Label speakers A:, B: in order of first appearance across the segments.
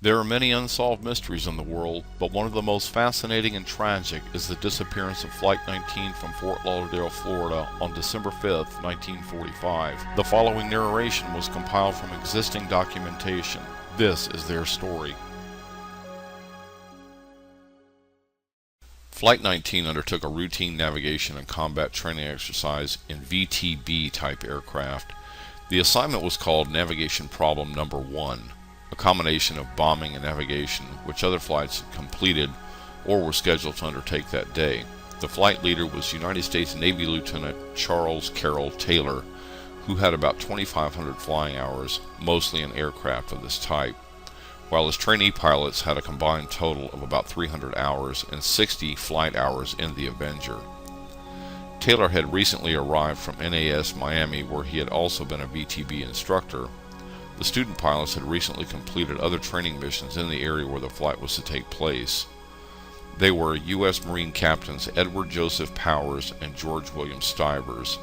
A: There are many unsolved mysteries in the world, but one of the most fascinating and tragic is the disappearance of Flight 19 from Fort Lauderdale, Florida on December 5, 1945. The following narration was compiled from existing documentation. This is their story. Flight 19 undertook a routine navigation and combat training exercise in VTB type aircraft. The assignment was called Navigation Problem Number 1. A combination of bombing and navigation, which other flights had completed or were scheduled to undertake that day. The flight leader was United States Navy Lieutenant Charles Carroll Taylor, who had about 2,500 flying hours, mostly in aircraft of this type, while his trainee pilots had a combined total of about 300 hours and 60 flight hours in the Avenger. Taylor had recently arrived from NAS Miami, where he had also been a VTB instructor. The student pilots had recently completed other training missions in the area where the flight was to take place. They were U.S. Marine Captains Edward Joseph Powers and George William Stivers,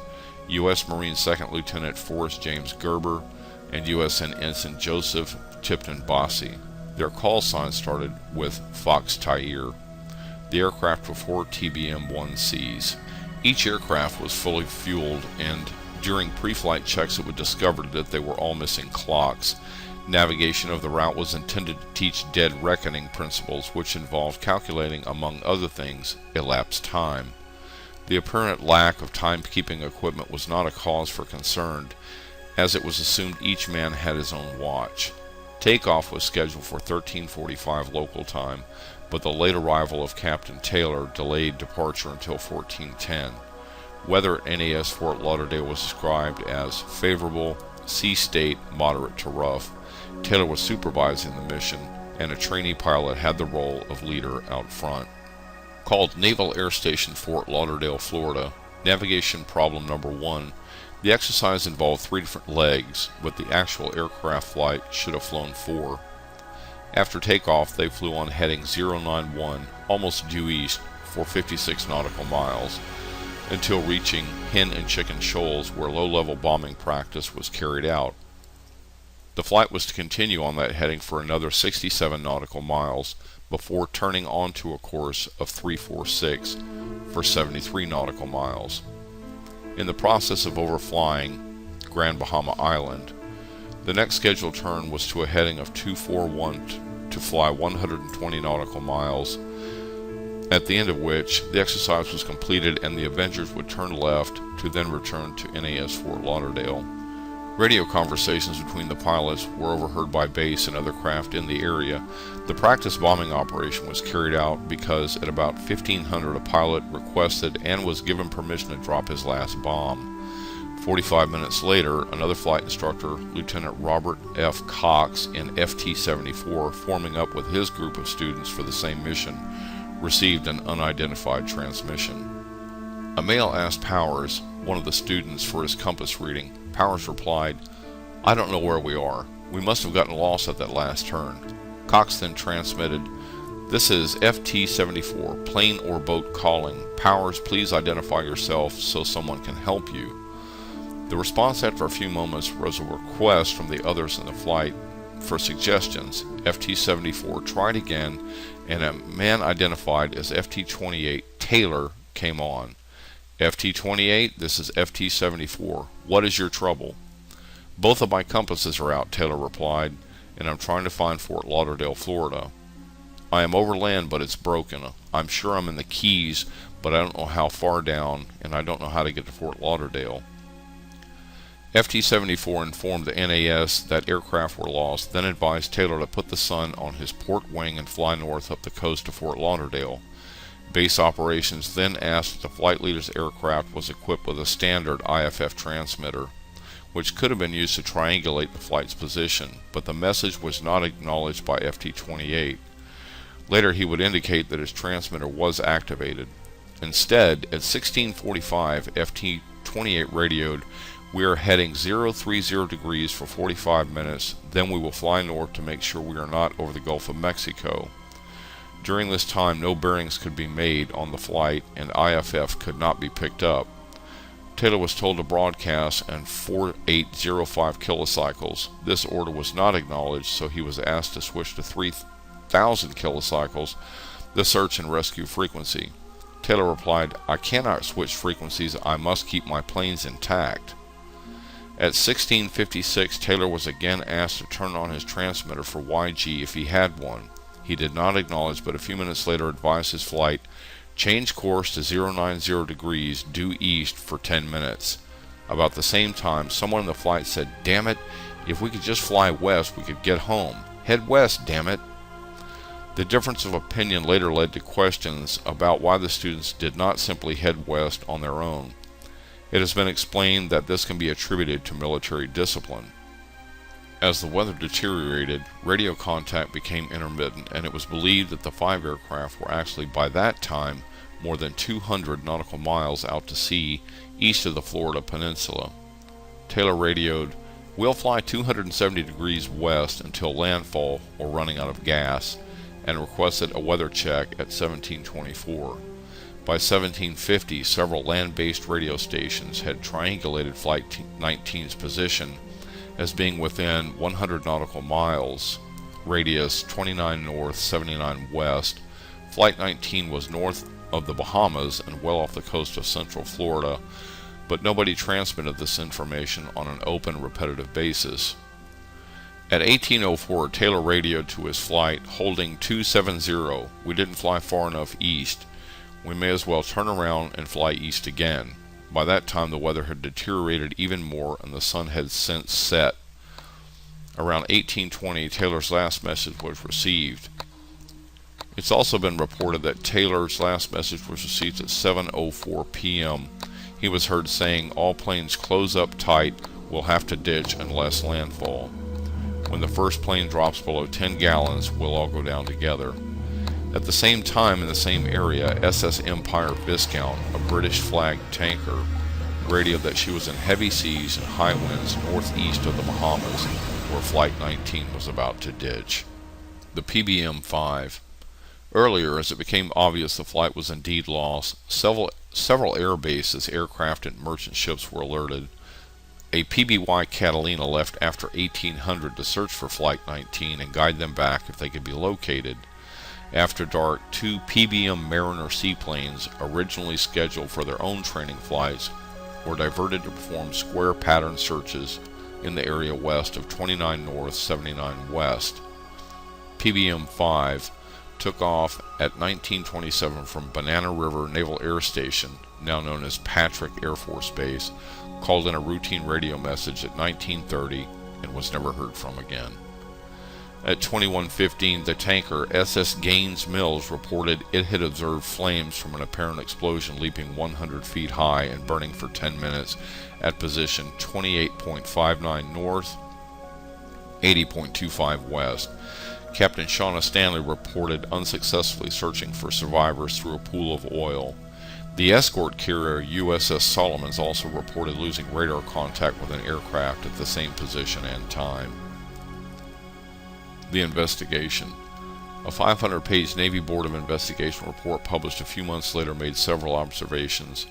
A: U.S. Marine Second Lieutenant Forrest James Gerber, and USN Ensign Joseph Tipton Bossy. Their call signs started with Fox Tyre. The aircraft were 4 TBM-1Cs. Each aircraft was fully fueled, and during pre-flight checks it was discovered that they were all missing clocks. Navigation of the route was intended to teach dead reckoning principles, which involved calculating, among other things, elapsed time. The apparent lack of timekeeping equipment was not a cause for concern, as it was assumed each man had his own watch. Takeoff was scheduled for 13:45 local time, but the late arrival of Captain Taylor delayed departure until 14:10. Weather at NAS Fort Lauderdale was described as favorable, sea state, moderate to rough. Taylor was supervising the mission, and a trainee pilot had the role of leader out front. Called Naval Air Station Fort Lauderdale, Florida, Navigation Problem Number 1, the exercise involved 3 different legs, but the actual aircraft flight should have flown 4. After takeoff, they flew on heading 091, almost due east, for 56 nautical miles, until reaching Hen and Chicken Shoals, where low-level bombing practice was carried out. The flight was to continue on that heading for another 67 nautical miles before turning onto a course of 346 for 73 nautical miles. In the process of overflying Grand Bahama Island, the next scheduled turn was to a heading of 241 to fly 120 nautical miles, at the end of which the exercise was completed and the Avengers would turn left to then return to NAS Fort Lauderdale. Radio conversations between the pilots were overheard by base and other craft in the area. The practice bombing operation was carried out because at about 1500 a pilot requested and was given permission to drop his last bomb. 45 minutes later, another flight instructor, Lieutenant Robert F. Cox, in FT-74, forming up with his group of students for the same mission, received an unidentified transmission. A male asked Powers, one of the students, for his compass reading. Powers replied, "I don't know where we are. We must have gotten lost at that last turn." Cox then transmitted, "This is FT-74, plane or boat calling. Powers, please identify yourself so someone can help you." The response after a few moments was a request from the others in the flight for suggestions. FT-74 tried again, and a man identified as FT-28 Taylor came on. "FT-28, this is FT-74. What is your trouble?" "Both of my compasses are out," Taylor replied, "and I'm trying to find Fort Lauderdale, Florida. I am over land, but it's broken. I'm sure I'm in the Keys, but I don't know how far down, and I don't know how to get to Fort Lauderdale." FT-74 informed the NAS that aircraft were lost, then advised Taylor to put the sun on his port wing and fly north up the coast to Fort Lauderdale. Base operations then asked if the flight leader's aircraft was equipped with a standard IFF transmitter, which could have been used to triangulate the flight's position, but the message was not acknowledged by FT-28. Later he would indicate that his transmitter was activated. Instead, at 16:45, FT-28 radioed, "We are heading 030 degrees for 45 minutes, then we will fly north to make sure we are not over the Gulf of Mexico." During this time, no bearings could be made on the flight, and IFF could not be picked up. Taylor was told to broadcast in 4805 kilocycles. This order was not acknowledged, so he was asked to switch to 3000 kilocycles, the search and rescue frequency. Taylor replied, "I cannot switch frequencies. I must keep my planes intact." At 1656, Taylor was again asked to turn on his transmitter for YG if he had one. He did not acknowledge, but a few minutes later advised his flight, "Change course to 090 degrees due east for 10 minutes. About the same time, someone in the flight said, "Damn it, if we could just fly west, we could get home. Head west, damn it." The difference of opinion later led to questions about why the students did not simply head west on their own. It has been explained that this can be attributed to military discipline. As the weather deteriorated, radio contact became intermittent, and it was believed that the 5 aircraft were actually by that time more than 200 nautical miles out to sea east of the Florida peninsula. Taylor radioed, "We'll fly 270 degrees west until landfall or running out of gas," and requested a weather check at 1724. By 1750, several land-based radio stations had triangulated Flight 19's position as being within 100 nautical miles, radius 29 north, 79 west. Flight 19 was north of the Bahamas and well off the coast of central Florida, but nobody transmitted this information on an open, repetitive basis. At 1804, Taylor radioed to his flight, holding 270, "We didn't fly far enough east. We may as well turn around and fly east again." By that time, the weather had deteriorated even more, and the sun had since set. Around 1820, Taylor's last message was received. It's also been reported that Taylor's last message was received at 7:04 p.m. He was heard saying, "All planes close up tight. We'll have to ditch unless landfall. When the first plane drops below 10 gallons, we'll all go down together." At the same time, in the same area, SS Empire Viscount, a British flagged tanker, radioed that she was in heavy seas and high winds northeast of the Bahamas, where Flight 19 was about to ditch. The PBM-5. Earlier, as it became obvious the flight was indeed lost, several air bases, aircraft, and merchant ships were alerted. A PBY Catalina left after 1800 to search for Flight 19 and guide them back if they could be located. After dark, 2 PBM Mariner seaplanes, originally scheduled for their own training flights, were diverted to perform square pattern searches in the area west of 29 north, 79 west. PBM-5 took off at 1927 from Banana River Naval Air Station, now known as Patrick Air Force Base, called in a routine radio message at 1930 and was never heard from again. At 21:15, the tanker SS Gaines Mills reported it had observed flames from an apparent explosion leaping 100 feet high and burning for 10 minutes at position 28.59 north, 80.25 west. Captain Shauna Stanley reported unsuccessfully searching for survivors through a pool of oil. The escort carrier USS Solomons also reported losing radar contact with an aircraft at the same position and time. The investigation. A 500-page Navy Board of Investigation report published a few months later made several observations.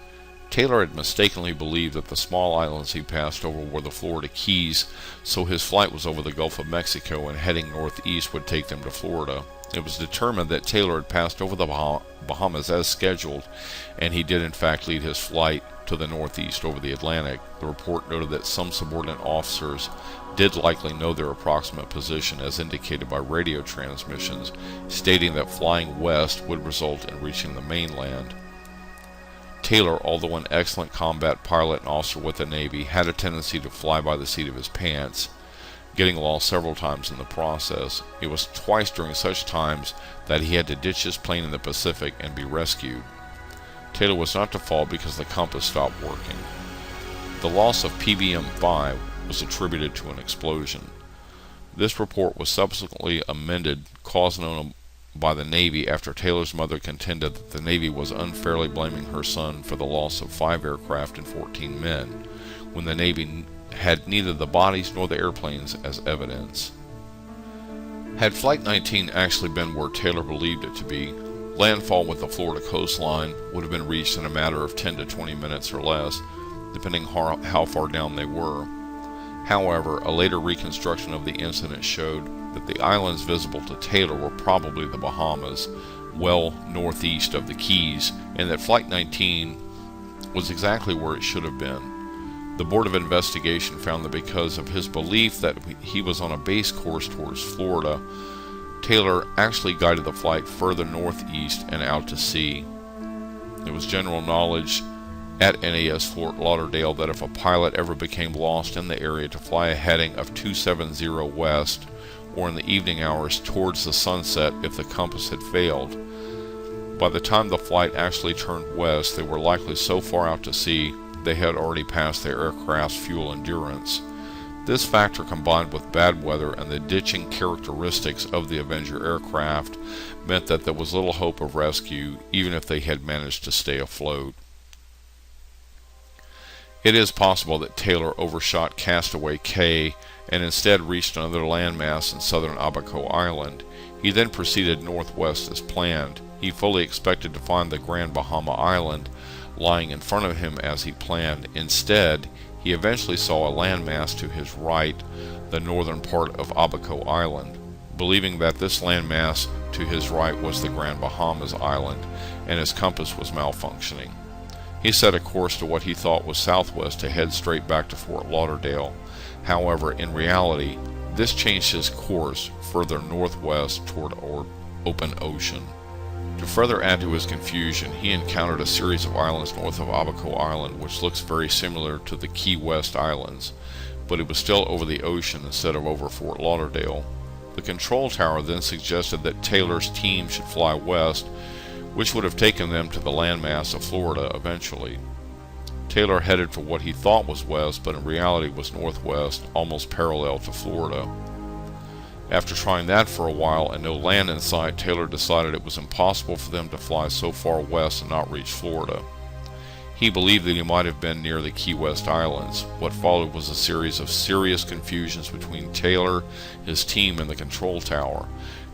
A: Taylor had mistakenly believed that the small islands he passed over were the Florida Keys, so his flight was over the Gulf of Mexico and heading northeast would take them to Florida. It was determined that Taylor had passed over the Bahamas as scheduled, and he did in fact lead his flight to the northeast over the Atlantic. The report noted that some subordinate officers did likely know their approximate position as indicated by radio transmissions, stating that flying west would result in reaching the mainland. Taylor, although an excellent combat pilot and officer with the Navy, had a tendency to fly by the seat of his pants, getting lost several times in the process. It was twice during such times that he had to ditch his plane in the Pacific and be rescued. Taylor was not to fall because the compass stopped working. The loss of PBM-5 was attributed to an explosion. This report was subsequently amended, cause known by the Navy, after Taylor's mother contended that the Navy was unfairly blaming her son for the loss of 5 aircraft and 14 men, when the Navy had neither the bodies nor the airplanes as evidence. Had Flight 19 actually been where Taylor believed it to be, landfall with the Florida coastline would have been reached in a matter of 10 to 20 minutes or less. depending how far down they were. However, a later reconstruction of the incident showed that the islands visible to Taylor were probably the Bahamas, well northeast of the Keys, and that Flight 19 was exactly where it should have been. The Board of Investigation found that because of his belief that he was on a base course towards Florida, Taylor actually guided the flight further northeast and out to sea. It was general knowledge at NAS Fort Lauderdale that if a pilot ever became lost in the area, to fly a heading of 270 west, or in the evening hours towards the sunset if the compass had failed. By the time the flight actually turned west, they were likely so far out to sea they had already passed their aircraft's fuel endurance. This factor, combined with bad weather and the ditching characteristics of the Avenger aircraft, meant that there was little hope of rescue even if they had managed to stay afloat. It is possible that Taylor overshot Castaway Cay and instead reached another landmass in southern Abaco Island. He then proceeded northwest as planned. He fully expected to find the Grand Bahama Island lying in front of him as he planned. Instead, he eventually saw a landmass to his right, the northern part of Abaco Island. Believing that this landmass to his right was the Grand Bahamas Island, and his compass was malfunctioning, he set a course to what he thought was southwest to head straight back to Fort Lauderdale. However, in reality, this changed his course further northwest toward open ocean. To further add to his confusion, he encountered a series of islands north of Abaco Island which looks very similar to the Key West Islands, but it was still over the ocean instead of over Fort Lauderdale. The control tower then suggested that Taylor's team should fly west, which would have taken them to the landmass of Florida eventually. Taylor headed for what he thought was west, but in reality was northwest, almost parallel to Florida. After trying that for a while and no land in sight, Taylor decided it was impossible for them to fly so far west and not reach Florida. He believed that he might have been near the Key West Islands. What followed was a series of serious confusions between Taylor, his team, and the control tower.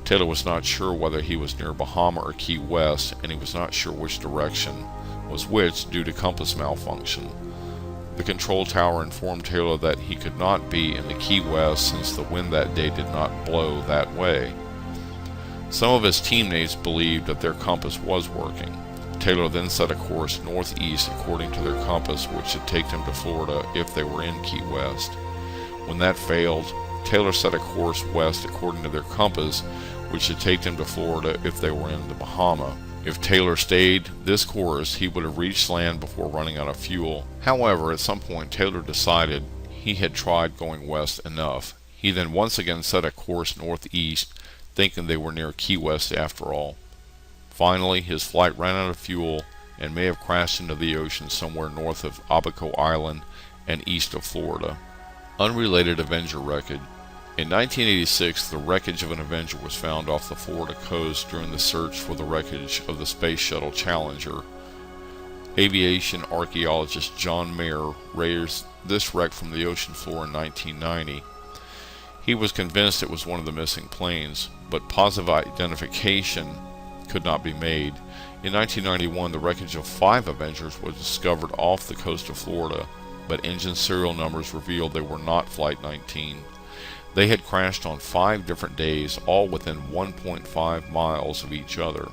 A: Taylor was not sure whether he was near Bahama or Key West, and he was not sure which direction was which due to compass malfunction. The control tower informed Taylor that he could not be in the Key West since the wind that day did not blow that way. Some of his teammates believed that their compass was working. Taylor then set a course northeast according to their compass, which should take them to Florida if they were in Key West. When that failed, Taylor set a course west according to their compass, which should take them to Florida if they were in the Bahama. If Taylor stayed this course, he would have reached land before running out of fuel. However, at some point Taylor decided he had tried going west enough. He then once again set a course northeast, thinking they were near Key West after all. Finally, his flight ran out of fuel and may have crashed into the ocean somewhere north of Abaco Island and east of Florida. Unrelated Avenger wreckage. In 1986, the wreckage of an Avenger was found off the Florida coast during the search for the wreckage of the Space Shuttle Challenger. Aviation archaeologist John Mayer raised this wreck from the ocean floor in 1990. He was convinced it was one of the missing planes, but positive identification could not be made. In 1991, the wreckage of 5 Avengers was discovered off the coast of Florida, but engine serial numbers revealed they were not Flight 19. They had crashed on 5 different days, all within 1.5 miles of each other.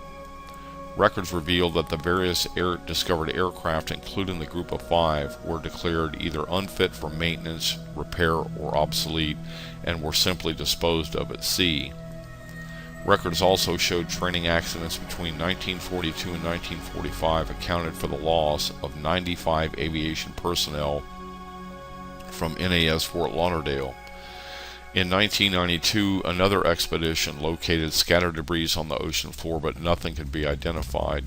A: Records revealed that the various discovered aircraft, including the group of 5, were declared either unfit for maintenance, repair, or obsolete, and were simply disposed of at sea. Records also showed training accidents between 1942 and 1945 accounted for the loss of 95 aviation personnel from NAS Fort Lauderdale. In 1992, another expedition located scattered debris on the ocean floor, but nothing could be identified.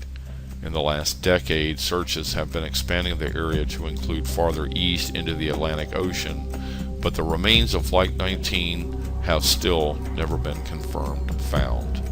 A: In the last decade, searches have been expanding the area to include farther east into the Atlantic Ocean, but the remains of Flight 19 have still never been found.